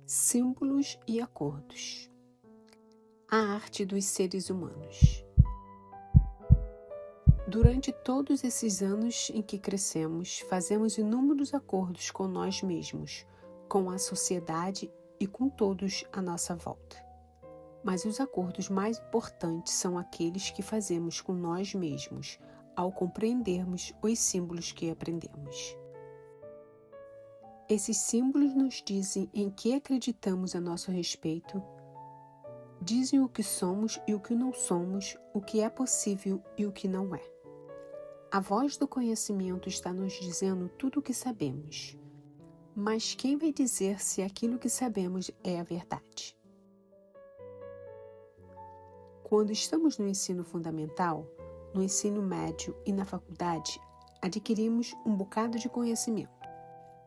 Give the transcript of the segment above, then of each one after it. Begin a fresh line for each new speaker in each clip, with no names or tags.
Símbolos e acordos. A arte dos seres humanos. Durante todos esses anos em que crescemos, fazemos inúmeros acordos com nós mesmos, com a sociedade e com todos à nossa volta. Mas os acordos mais importantes são aqueles que fazemos com nós mesmos, ao compreendermos os símbolos que aprendemos. Esses símbolos nos dizem em que acreditamos a nosso respeito, dizem o que somos e o que não somos, o que é possível e o que não é. A voz do conhecimento está nos dizendo tudo o que sabemos, mas quem vai dizer se aquilo que sabemos é a verdade? Quando estamos no ensino fundamental, no ensino médio e na faculdade, adquirimos um bocado de conhecimento.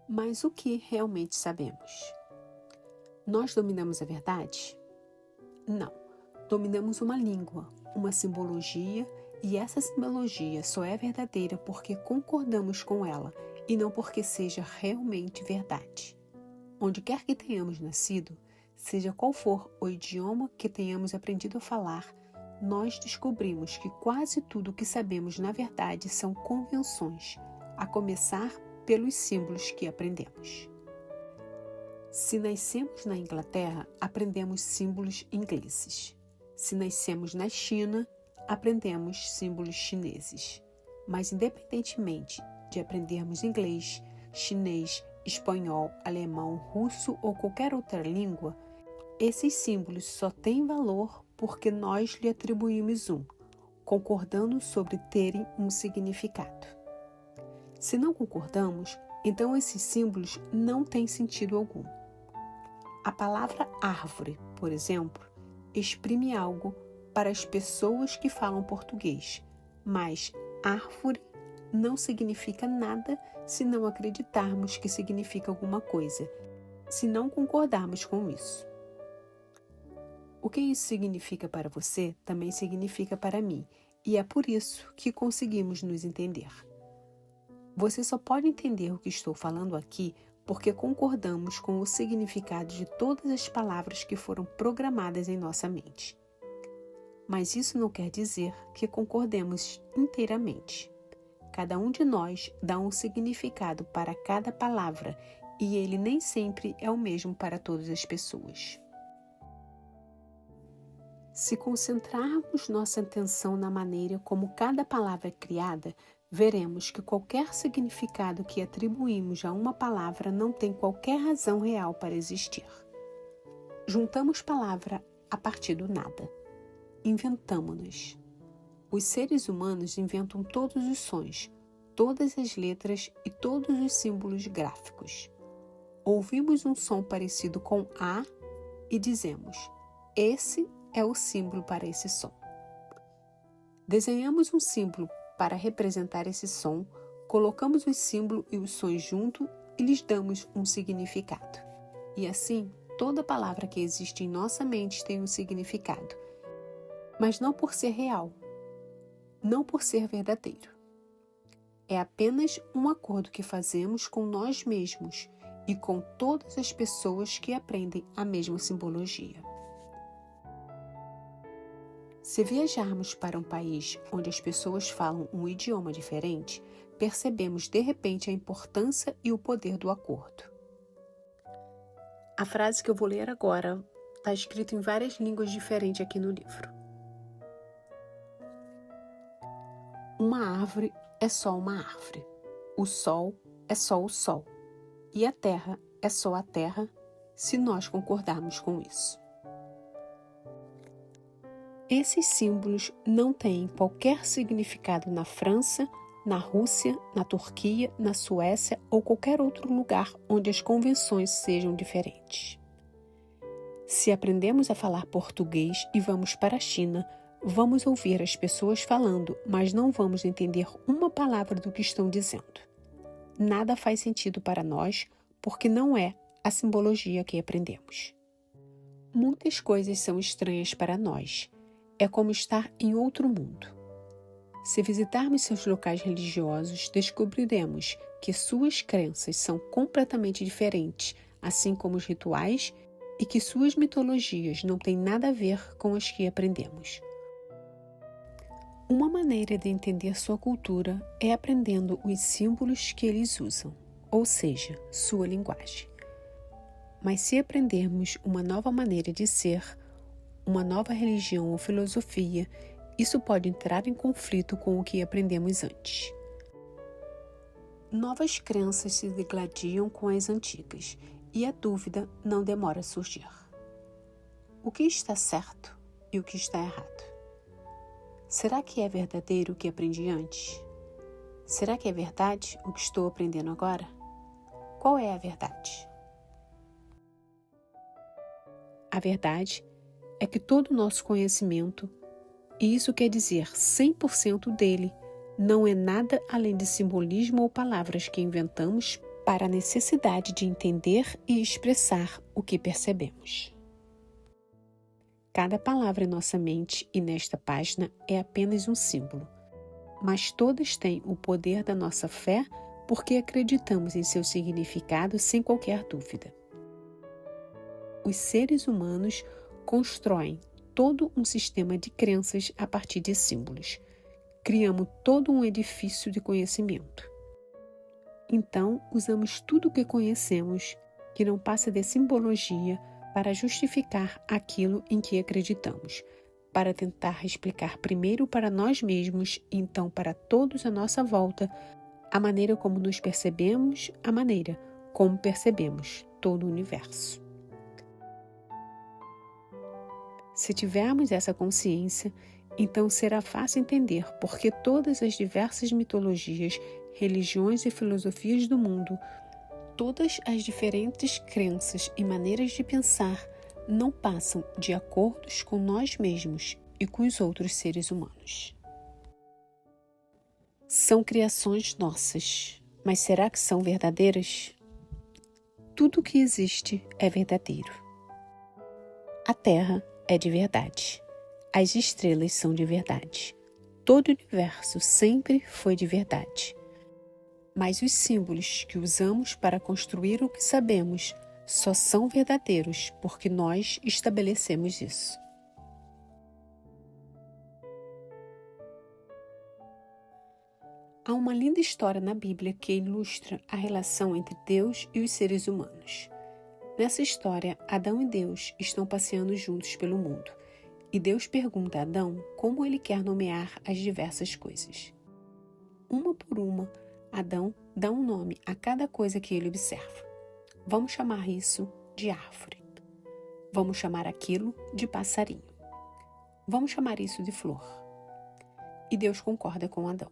Mas o que realmente sabemos? Nós dominamos a verdade? Não. Dominamos uma língua, uma simbologia, e essa simbologia só é verdadeira porque concordamos com ela e não porque seja realmente verdade. Onde quer que tenhamos nascido, seja qual for o idioma que tenhamos aprendido a falar, nós descobrimos que quase tudo o que sabemos na verdade são convenções, a começar pelos símbolos que aprendemos. Se nascemos na Inglaterra, aprendemos símbolos ingleses. Se nascemos na China, aprendemos símbolos chineses. Mas independentemente de aprendermos inglês, chinês, espanhol, alemão, russo ou qualquer outra língua, esses símbolos só têm valor porque nós lhe atribuímos concordando sobre terem um significado. Se não concordamos, então esses símbolos não têm sentido algum. A palavra árvore, por exemplo, exprime algo para as pessoas que falam português, mas árvore não significa nada se não acreditarmos que significa alguma coisa, se não concordarmos com isso. O que isso significa para você também significa para mim, e é por isso que conseguimos nos entender. Você só pode entender o que estou falando aqui porque concordamos com o significado de todas as palavras que foram programadas em nossa mente. Mas isso não quer dizer que concordemos inteiramente. Cada um de nós dá um significado para cada palavra e ele nem sempre é o mesmo para todas as pessoas. Se concentrarmos nossa atenção na maneira como cada palavra é criada, veremos que qualquer significado que atribuímos a uma palavra não tem qualquer razão real para existir. Juntamos palavra a partir do nada. Inventamo-nos. Os seres humanos inventam todos os sons, todas as letras e todos os símbolos gráficos. Ouvimos um som parecido com A e dizemos: esse é o símbolo para esse som. Desenhamos um símbolo para representar esse som, colocamos o símbolo e os sons junto e lhes damos um significado. E assim, toda palavra que existe em nossa mente tem um significado, mas não por ser real, não por ser verdadeiro. É apenas um acordo que fazemos com nós mesmos e com todas as pessoas que aprendem a mesma simbologia. Se viajarmos para um país onde as pessoas falam um idioma diferente, percebemos de repente a importância e o poder do acordo. A frase que eu vou ler agora está escrita em várias línguas diferentes aqui no livro. Uma árvore é só uma árvore. O sol é só o sol. E a terra é só a terra, se nós concordarmos com isso. Esses símbolos não têm qualquer significado na França, na Rússia, na Turquia, na Suécia ou qualquer outro lugar onde as convenções sejam diferentes. Se aprendemos a falar português e vamos para a China, vamos ouvir as pessoas falando, mas não vamos entender uma palavra do que estão dizendo. Nada faz sentido para nós porque não é a simbologia que aprendemos. Muitas coisas são estranhas para nós. É como estar em outro mundo. Se visitarmos seus locais religiosos, descobriremos que suas crenças são completamente diferentes, assim como os rituais e que suas mitologias não têm nada a ver com as que aprendemos. Uma maneira de entender sua cultura é aprendendo os símbolos que eles usam, ou seja, sua linguagem. Mas se aprendermos uma nova maneira de ser, uma nova religião ou filosofia, isso pode entrar em conflito com o que aprendemos antes. Novas crenças se degladiam com as antigas e a dúvida não demora a surgir. O que está certo e o que está errado? Será que é verdadeiro o que aprendi antes? Será que é verdade o que estou aprendendo agora? Qual é a verdade? A verdade é que todo o nosso conhecimento, e isso quer dizer 100% dele, não é nada além de simbolismo ou palavras que inventamos para a necessidade de entender e expressar o que percebemos. Cada palavra em nossa mente e nesta página é apenas um símbolo, mas todas têm o poder da nossa fé porque acreditamos em seu significado sem qualquer dúvida. Os seres humanos constroem todo um sistema de crenças a partir de símbolos. Criamos todo um edifício de conhecimento. Então, usamos tudo o que conhecemos, que não passa de simbologia, para justificar aquilo em que acreditamos, para tentar explicar primeiro para nós mesmos e então para todos à nossa volta a maneira como nos percebemos, a maneira como percebemos todo o universo. Se tivermos essa consciência, então será fácil entender por que todas as diversas mitologias, religiões e filosofias do mundo, todas as diferentes crenças e maneiras de pensar não passam de acordos com nós mesmos e com os outros seres humanos. São criações nossas, mas será que são verdadeiras? Tudo o que existe é verdadeiro. A Terra é de verdade. As estrelas são de verdade. Todo o universo sempre foi de verdade. Mas os símbolos que usamos para construir o que sabemos só são verdadeiros porque nós estabelecemos isso. Há uma linda história na Bíblia que ilustra a relação entre Deus e os seres humanos. Nessa história, Adão e Deus estão passeando juntos pelo mundo, e Deus pergunta a Adão como ele quer nomear as diversas coisas. Uma por uma, Adão dá um nome a cada coisa que ele observa. Vamos chamar isso de árvore. Vamos chamar aquilo de passarinho. Vamos chamar isso de flor. E Deus concorda com Adão.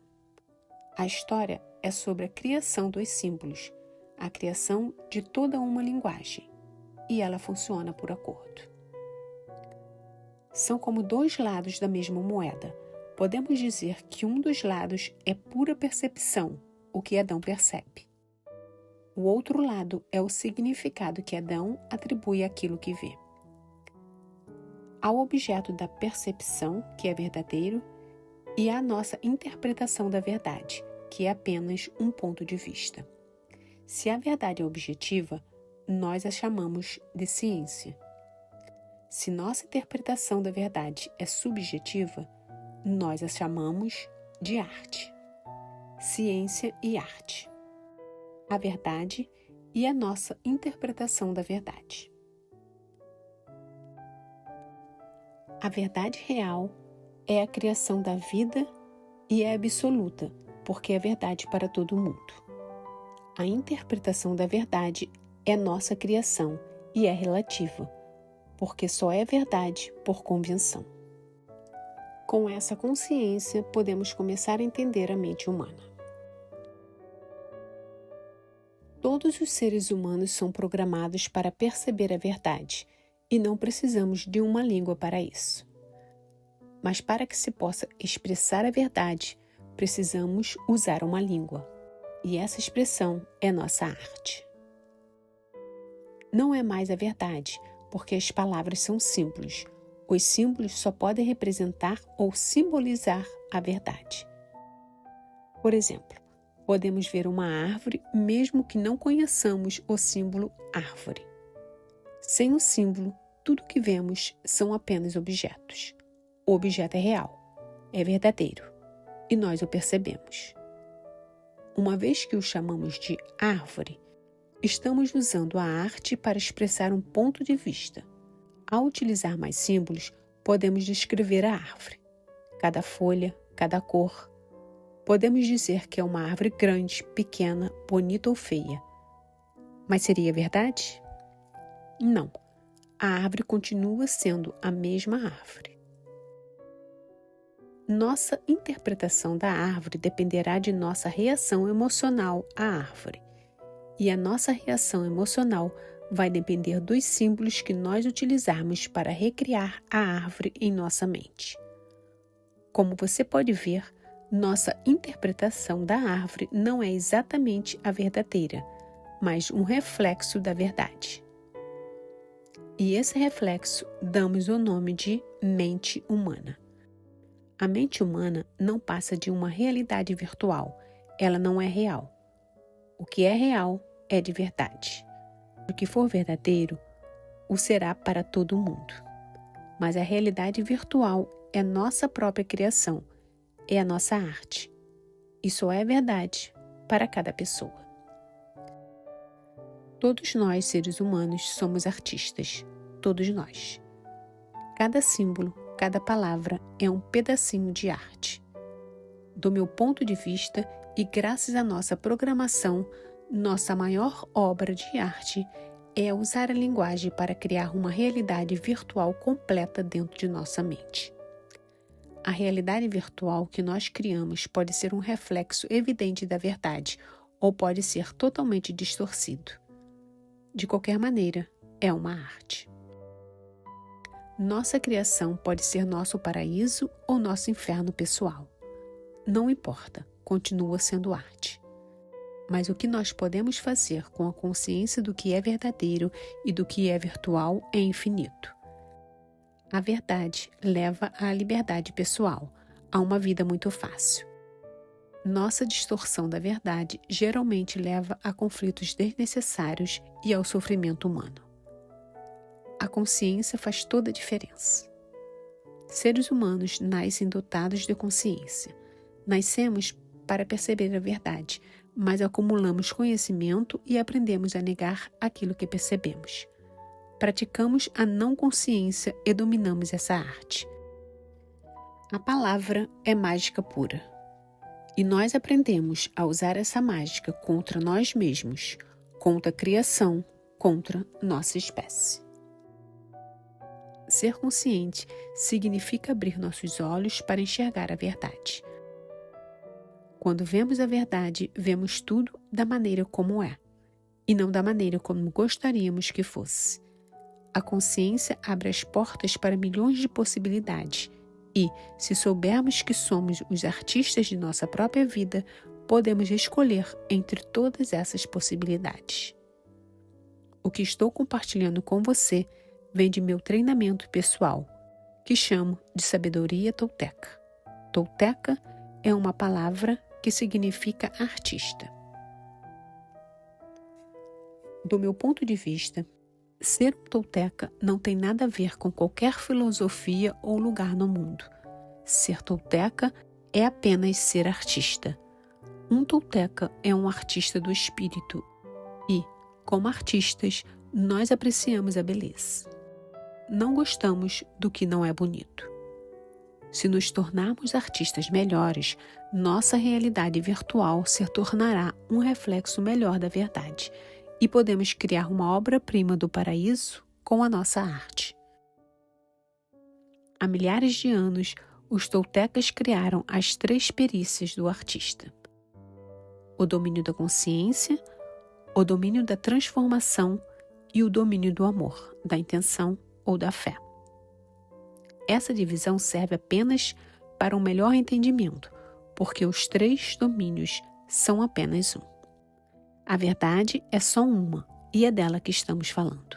A história é sobre a criação dos símbolos, a criação de toda uma linguagem. E ela funciona por acordo. São como dois lados da mesma moeda. Podemos dizer que um dos lados é pura percepção, o que Adão percebe. O outro lado é o significado que Adão atribui àquilo que vê. Ao objeto da percepção, que é verdadeiro, e à nossa interpretação da verdade, que é apenas um ponto de vista. Se a verdade é objetiva, nós a chamamos de ciência. Se nossa interpretação da verdade é subjetiva, nós a chamamos de arte. Ciência e arte. A verdade e a nossa interpretação da verdade. A verdade real é a criação da vida e é absoluta, porque é verdade para todo mundo. A interpretação da verdade é nossa criação e é relativa, porque só é verdade por convenção. Com essa consciência, podemos começar a entender a mente humana. Todos os seres humanos são programados para perceber a verdade e não precisamos de uma língua para isso. Mas para que se possa expressar a verdade, precisamos usar uma língua. E essa expressão é nossa arte. Não é mais a verdade, porque as palavras são símbolos. Os símbolos só podem representar ou simbolizar a verdade. Por exemplo, podemos ver uma árvore mesmo que não conheçamos o símbolo árvore. Sem o símbolo, tudo que vemos são apenas objetos. O objeto é real, é verdadeiro, e nós o percebemos. Uma vez que o chamamos de árvore, estamos usando a arte para expressar um ponto de vista. Ao utilizar mais símbolos, podemos descrever a árvore. Cada folha, cada cor. Podemos dizer que é uma árvore grande, pequena, bonita ou feia. Mas seria verdade? Não. A árvore continua sendo a mesma árvore. Nossa interpretação da árvore dependerá de nossa reação emocional à árvore. E a nossa reação emocional vai depender dos símbolos que nós utilizarmos para recriar a árvore em nossa mente. Como você pode ver, nossa interpretação da árvore não é exatamente a verdadeira, mas um reflexo da verdade. E esse reflexo damos o nome de mente humana. A mente humana não passa de uma realidade virtual, ela não é real. O que é real é de verdade. O que for verdadeiro, o será para todo mundo. Mas a realidade virtual é nossa própria criação, é a nossa arte. E só é verdade para cada pessoa. Todos nós, seres humanos, somos artistas. Todos nós. Cada símbolo, cada palavra é um pedacinho de arte. Do meu ponto de vista, e graças à nossa programação, nossa maior obra de arte é usar a linguagem para criar uma realidade virtual completa dentro de nossa mente. A realidade virtual que nós criamos pode ser um reflexo evidente da verdade ou pode ser totalmente distorcido. De qualquer maneira, é uma arte. Nossa criação pode ser nosso paraíso ou nosso inferno pessoal. Não importa, continua sendo arte. Mas o que nós podemos fazer com a consciência do que é verdadeiro e do que é virtual é infinito. A verdade leva à liberdade pessoal, a uma vida muito fácil. Nossa distorção da verdade geralmente leva a conflitos desnecessários e ao sofrimento humano. A consciência faz toda a diferença. Seres humanos nascem dotados de consciência. Nascemos para perceber a verdade, mas acumulamos conhecimento e aprendemos a negar aquilo que percebemos. Praticamos a não consciência e dominamos essa arte. A palavra é mágica pura. E nós aprendemos a usar essa mágica contra nós mesmos, contra a criação, contra nossa espécie. Ser consciente significa abrir nossos olhos para enxergar a verdade. Quando vemos a verdade, vemos tudo da maneira como é, e não da maneira como gostaríamos que fosse. A consciência abre as portas para milhões de possibilidades e, se soubermos que somos os artistas de nossa própria vida, podemos escolher entre todas essas possibilidades. O que estou compartilhando com você vem de meu treinamento pessoal, que chamo de sabedoria tolteca. Tolteca é uma palavra que significa artista. Do meu ponto de vista, ser um tolteca não tem nada a ver com qualquer filosofia ou lugar no mundo. Ser tolteca é apenas ser artista. Um tolteca é um artista do espírito e, como artistas, nós apreciamos a beleza. Não gostamos do que não é bonito. Se nos tornarmos artistas melhores, nossa realidade virtual se tornará um reflexo melhor da verdade e podemos criar uma obra-prima do paraíso com a nossa arte. Há milhares de anos, os toltecas criaram as 3 perícias do artista: o domínio da consciência, o domínio da transformação e o domínio do amor, da intenção ou da fé. Essa divisão serve apenas para um melhor entendimento, porque os 3 domínios são apenas um. A verdade é só uma e é dela que estamos falando.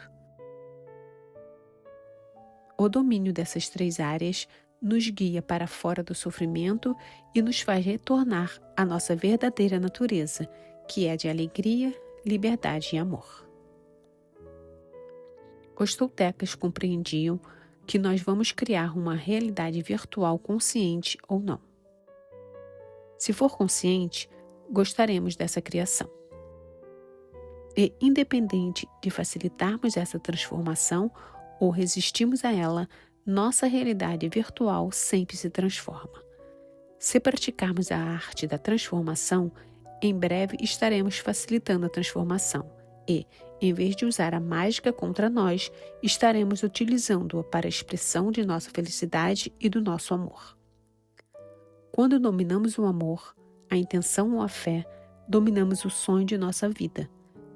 O domínio dessas 3 áreas nos guia para fora do sofrimento e nos faz retornar à nossa verdadeira natureza, que é de alegria, liberdade e amor. Os toltecas compreendiam que nós vamos criar uma realidade virtual consciente ou não. Se for consciente, gostaremos dessa criação. E, independente de facilitarmos essa transformação ou resistirmos a ela, nossa realidade virtual sempre se transforma. Se praticarmos a arte da transformação, em breve estaremos facilitando a transformação e, em vez de usar a mágica contra nós, estaremos utilizando-a para a expressão de nossa felicidade e do nosso amor. Quando dominamos o amor, a intenção ou a fé, dominamos o sonho de nossa vida.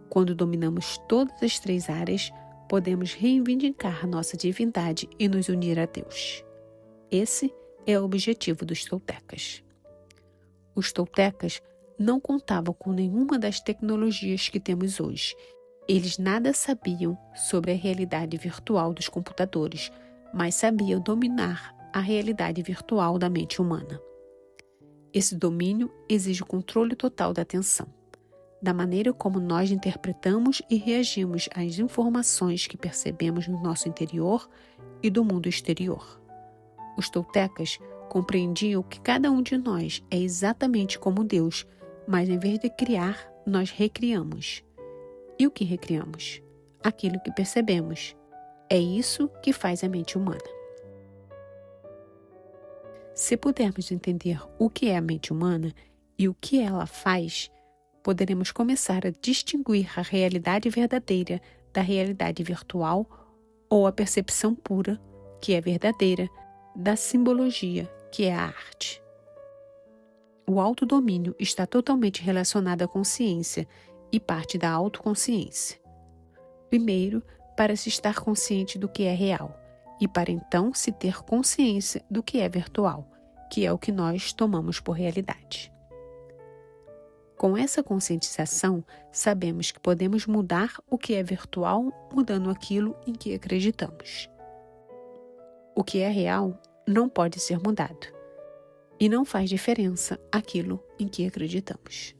Quando dominamos todas as 3 áreas, podemos reivindicar nossa divindade e nos unir a Deus. Esse é o objetivo dos toltecas. Os toltecas não contavam com nenhuma das tecnologias que temos hoje. Eles nada sabiam sobre a realidade virtual dos computadores, mas sabiam dominar a realidade virtual da mente humana. Esse domínio exige o controle total da atenção, da maneira como nós interpretamos e reagimos às informações que percebemos no nosso interior e do mundo exterior. Os toltecas compreendiam que cada um de nós é exatamente como Deus, mas em vez de criar, nós recriamos. E o que recriamos? Aquilo que percebemos. É isso que faz a mente humana. Se pudermos entender o que é a mente humana e o que ela faz, poderemos começar a distinguir a realidade verdadeira da realidade virtual ou a percepção pura, que é verdadeira, da simbologia, que é a arte. O autodomínio está totalmente relacionado à consciência e parte da autoconsciência. Primeiro, para se estar consciente do que é real, e para então se ter consciência do que é virtual, que é o que nós tomamos por realidade. Com essa conscientização, sabemos que podemos mudar o que é virtual mudando aquilo em que acreditamos. O que é real não pode ser mudado, e não faz diferença aquilo em que acreditamos.